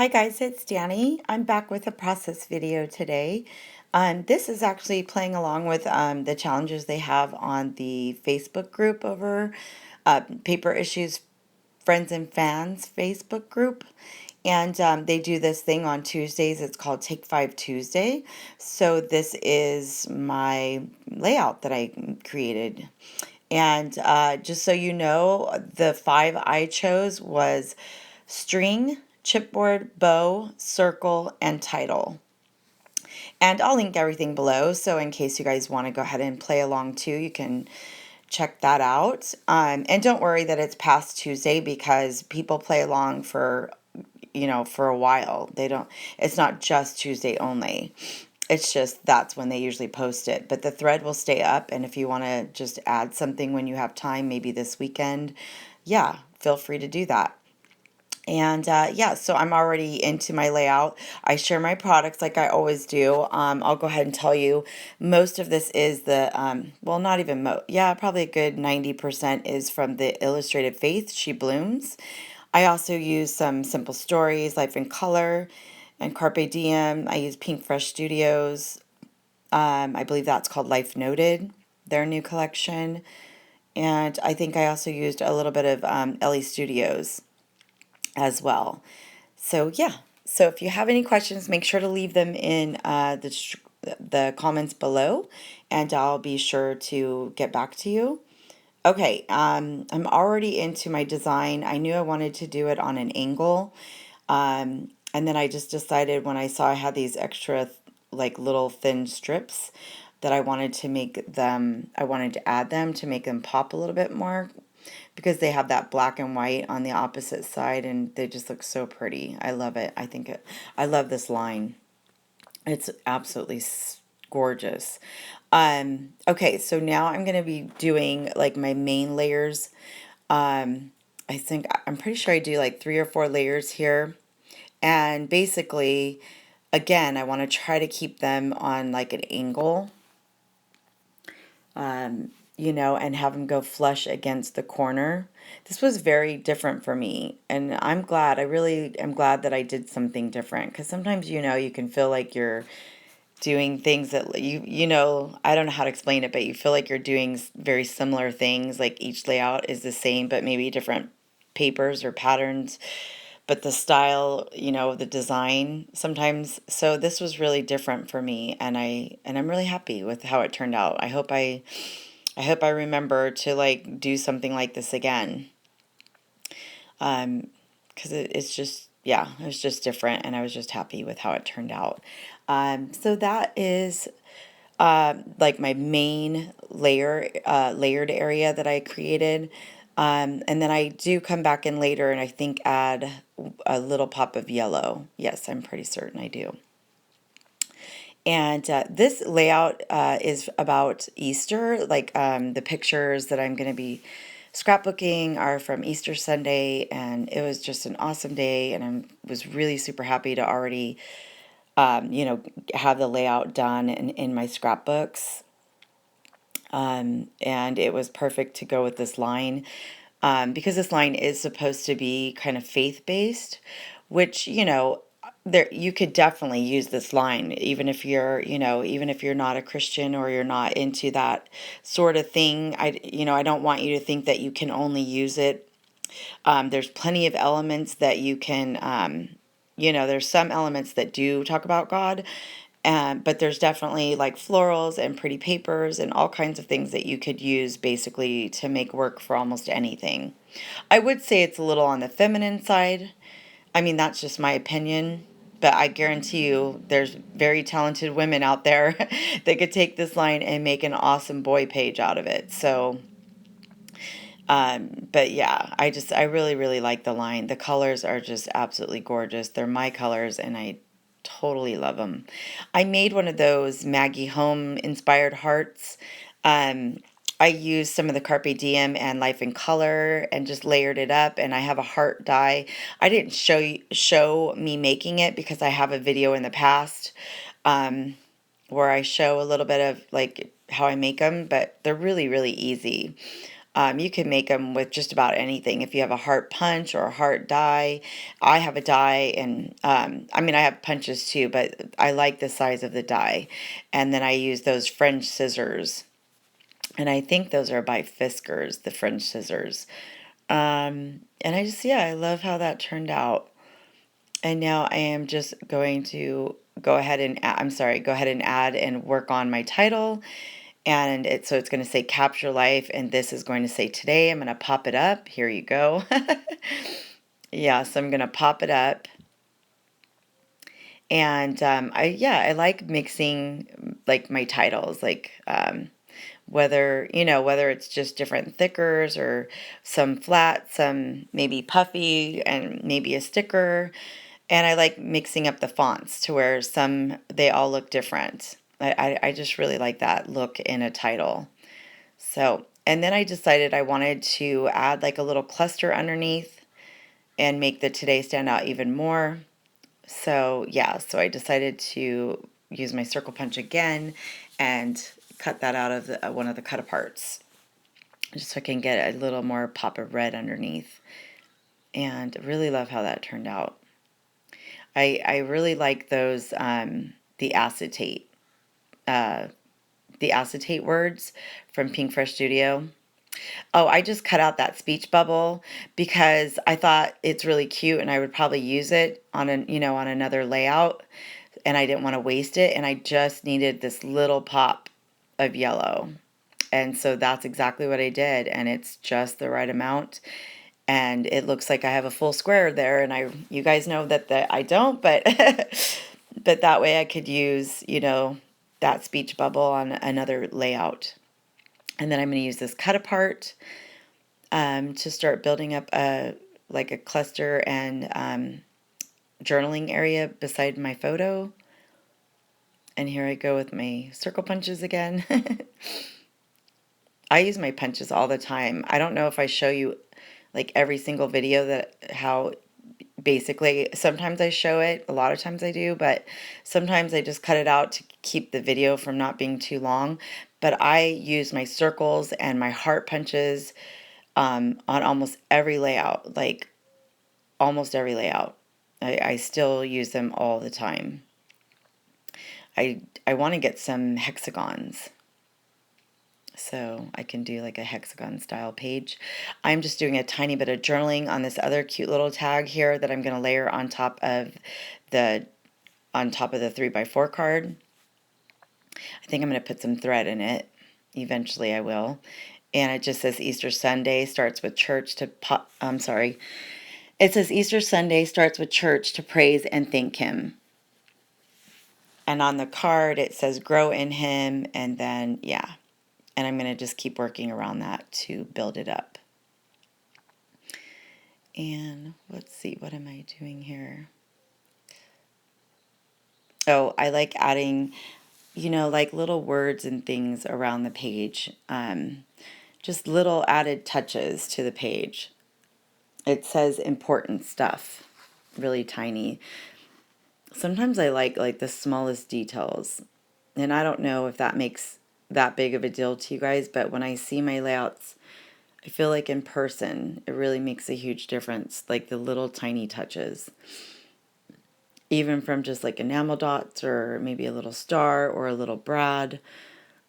Hi guys, it's Danny. I'm back with a process video today. This is actually playing along with the challenges they have on the Facebook group over Paper Issues Friends and Fans Facebook group. And they do this thing on Tuesdays. It's called Take 5 Tuesday. So this is my layout that I created. And just so you know, the five I chose was string, chipboard, bow, circle, and title. And I'll link everything below, so in case you guys want to go ahead and play along too, you can check that out. And don't worry that it's past Tuesday because people play along for, for a while. It's not just Tuesday only. It's just that's when they usually post it. But the thread will stay up, and if you want to just add something when you have time, maybe this weekend, yeah, feel free to do that. And yeah, so I'm already into my layout. I share my products like I always do. I'll go ahead and tell you most of this is well, not even yeah, probably a good 90% is from the Illustrated Faith, She Blooms. I also use some Simple Stories, Life in Color, and Carpe Diem. I use Pink Fresh Studios. I believe that's called Life Noted, their new collection. And I think I also used a little bit of Ellie Studios as well. So yeah, so if you have any questions, make sure to leave them in the comments below, and I'll be sure to get back to you. Okay, I'm already into my design. I knew I wanted to do it on an angle, and then I just decided when I saw I had these extra like little thin strips that I wanted to add them to make them pop a little bit more because they have that black and white on the opposite side and they just look so pretty. I love it. I love this line. It's absolutely gorgeous. Okay, so now I'm going to be doing like my main layers. I'm pretty sure I do like 3 or 4 layers here. And basically, again, I want to try to keep them on like an angle, and have them go flush against the corner. This was very different for me, and I'm glad. I really am glad that I did something different because sometimes, you can feel like you're doing things that I don't know how to explain it, but you feel like you're doing very similar things, like each layout is the same, but maybe different papers or patterns, but the style, the design sometimes. So this was really different for me, and I'm really happy with how it turned out. I hope I remember to like do something like this again. Because it's just, yeah, it was just different, and I was just happy with how it turned out. So that is like my main layered area that I created. And then I do come back in later and I think add a little pop of yellow. Yes, I'm pretty certain I do. And this layout is about Easter. Like the pictures that I'm going to be scrapbooking are from Easter Sunday, and it was just an awesome day. And I was really super happy to already, have the layout done in my scrapbooks. And it was perfect to go with this line because this line is supposed to be kind of faith-based, which, there you could definitely use this line even if you're not a Christian or you're not into that sort of thing. I don't want you to think that you can only use it. There's plenty of elements that you can there's some elements that do talk about God, but there's definitely like florals and pretty papers and all kinds of things that you could use basically to make work for almost anything. I would say it's a little on the feminine side. I mean, that's just my opinion, but I guarantee you there's very talented women out there that could take this line and make an awesome boy page out of it. So, but yeah, I really, really like the line. The colors are just absolutely gorgeous. They're my colors, and I totally love them. I made one of those Maggie Home inspired hearts. Um, I used some of the Carpe Diem and Life in Color and just layered it up, and I have a heart die. I didn't show me making it because I have a video in the past where I show a little bit of like how I make them, but they're really, really easy. You can make them with just about anything. If you have a heart punch or a heart die, I have a die, and I mean, I have punches too, but I like the size of the die. And then I use those French scissors, and I think those are by Fiskars, the French scissors. And I just, yeah, I love how that turned out. And now I am just going to go ahead and go ahead and add and work on my title. And so it's going to say Capture Life, and this is going to say today. I'm going to pop it up. Here you go. Yeah, so I'm going to pop it up. And I like mixing like my titles, like whether it's just different thickers or some flat, some maybe puffy, and maybe a sticker. And I like mixing up the fonts to where they all look different. I just really like that look in a title. So, and then I decided I wanted to add like a little cluster underneath and make the today stand out even more. So yeah, so I decided to use my circle punch again and cut that out of one of the cut aparts, just so I can get a little more pop of red underneath. And really love how that turned out. I really like those the acetate words from Pink Fresh Studio. Oh, I just cut out that speech bubble because I thought it's really cute and I would probably use it on on another layout, and I didn't want to waste it, and I just needed this little pop of yellow. And so that's exactly what I did, and it's just the right amount. And it looks like I have a full square there, and you guys know that I don't, but but that way I could use, that speech bubble on another layout. And then I'm going to use this cut apart to start building up a cluster and journaling area beside my photo. And here I go with my circle punches again. I use my punches all the time. I don't know if I show you like every single video that how basically, sometimes I show it, a lot of times I do, but sometimes I just cut it out to keep the video from not being too long. But I use my circles and my heart punches on almost every layout, like almost every layout. I still use them all the time. I want to get some hexagons, so I can do like a hexagon style page. I'm just doing a tiny bit of journaling on this other cute little tag here that I'm going to layer on top of the 3x4 card. I think I'm going to put some thread in it. Eventually I will. And it just says Easter Sunday starts with church to It says Easter Sunday starts with church to praise and thank him. And on the card it says grow in him, and then yeah. And I'm going to just keep working around that to build it up. And let's see, what am I doing here? Oh, I like adding, like little words and things around the page. Just little added touches to the page. It says important stuff, really tiny. Sometimes I like the smallest details. And I don't know if that makes that big of a deal to you guys, but when I see my layouts, I feel like in person, it really makes a huge difference, like the little tiny touches. Even from just like enamel dots or maybe a little star or a little brad.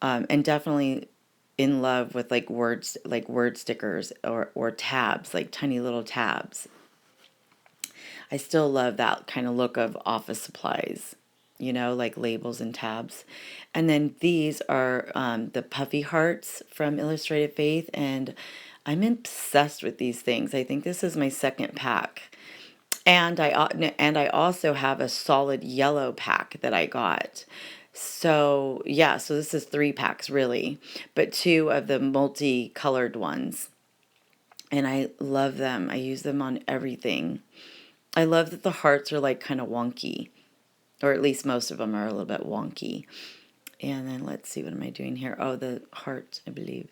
And definitely in love with like word stickers or tabs, like tiny little tabs. I still love that kind of look of office supplies, like labels and tabs. And then these are the puffy hearts from Illustrated Faith, and I'm obsessed with these things. I think this is my second pack. And I also have a solid yellow pack that I got. So yeah, so this is 3 packs really, but 2 of the multicolored ones. And I love them. I use them on everything. I love that the hearts are like kind of wonky, or at least most of them are a little bit wonky. And then let's see, what am I doing here? Oh, the heart, I believe.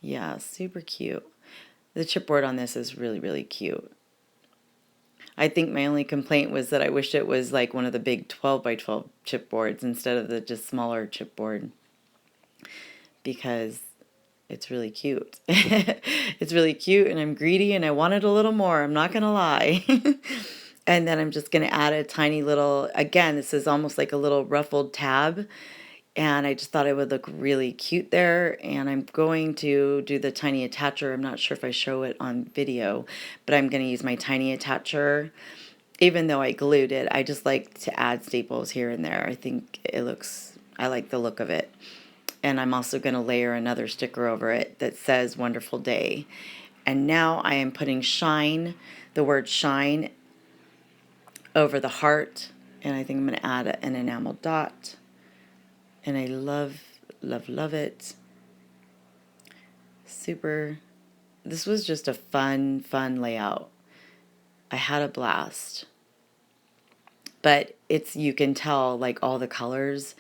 Yeah, super cute. The chipboard on this is really, really cute. I think my only complaint was that I wish it was like one of the big 12 by 12 chipboards instead of the just smaller chipboard, because It's really cute. It's really cute, and I'm greedy and I wanted a little more. I'm not gonna lie. And then I'm just gonna add a tiny little, again, this is almost like a little ruffled tab. And I just thought it would look really cute there. And I'm going to do the tiny attacher. I'm not sure if I show it on video, but I'm going to use my tiny attacher. Even though I glued it, I just like to add staples here and there. I think it looks, I like the look of it. And I'm also going to layer another sticker over it that says Wonderful Day. And now I am putting shine, the word shine, over the heart. And I think I'm going to add an enamel dot. And I love, love, love it. Super. This was just a fun, fun layout. I had a blast. But it's, you can tell, like, all the colors,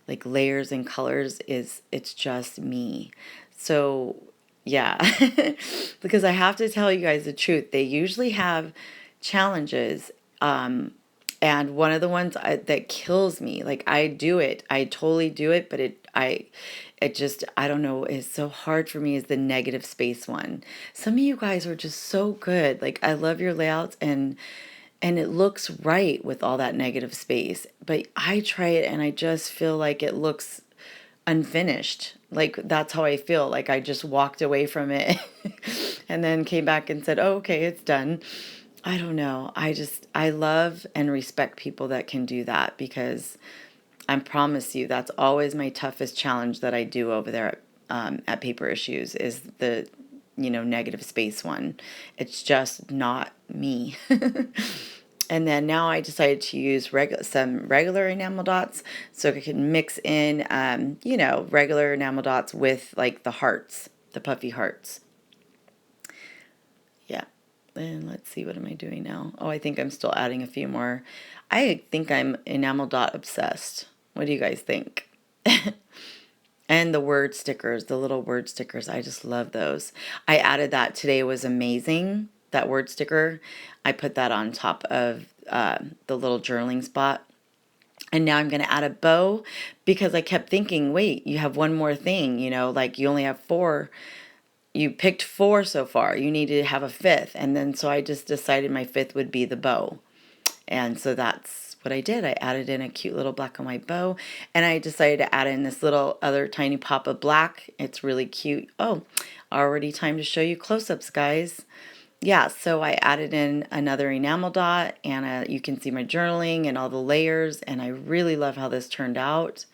like layers and colors, it's just me. So yeah, because I have to tell you guys the truth, they usually have challenges, and one of the ones that kills me, like, I do it, I totally do it, but it just, I don't know, it's so hard for me, is the negative space one. Some of you guys are just so good. Like, I love your layouts, and it looks right with all that negative space. But I try it and I just feel like it looks unfinished. Like, that's how I feel. Like, I just walked away from it and then came back and said, oh, okay, it's done. I don't know. I love and respect people that can do that, because I promise you that's always my toughest challenge that I do over there at Paper Issues, is the, negative space one. It's just not me. And then now I decided to use some regular enamel dots, so I can mix in, regular enamel dots with, like, the hearts, the puffy hearts. Yeah. And let's see, what am I doing now? Oh, I think I'm still adding a few more. I think I'm enamel dot obsessed. What do you guys think? And the word stickers, the little word stickers, I just love those. I added that today. It was amazing, that word sticker. I put that on top of the little journaling spot. And now I'm going to add a bow, because I kept thinking, wait, you have one more thing, like, you only have 4. You picked 4 so far. You need to have a 5th. And then so I just decided my 5th would be the bow. And so that's what I did. I added in a cute little black and white bow, and I decided to add in this little other tiny pop of black. It's really cute. Oh, already time to show you close-ups, guys. Yeah, so I added in another enamel dot, and you can see my journaling and all the layers, and I really love how this turned out.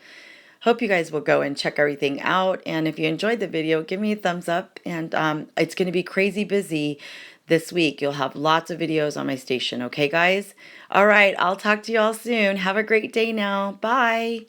Hope you guys will go and check everything out. And if you enjoyed the video, give me a thumbs up. And it's going to be crazy busy this week. You'll have lots of videos on my station. Okay, guys? All right. I'll talk to you all soon. Have a great day now. Bye.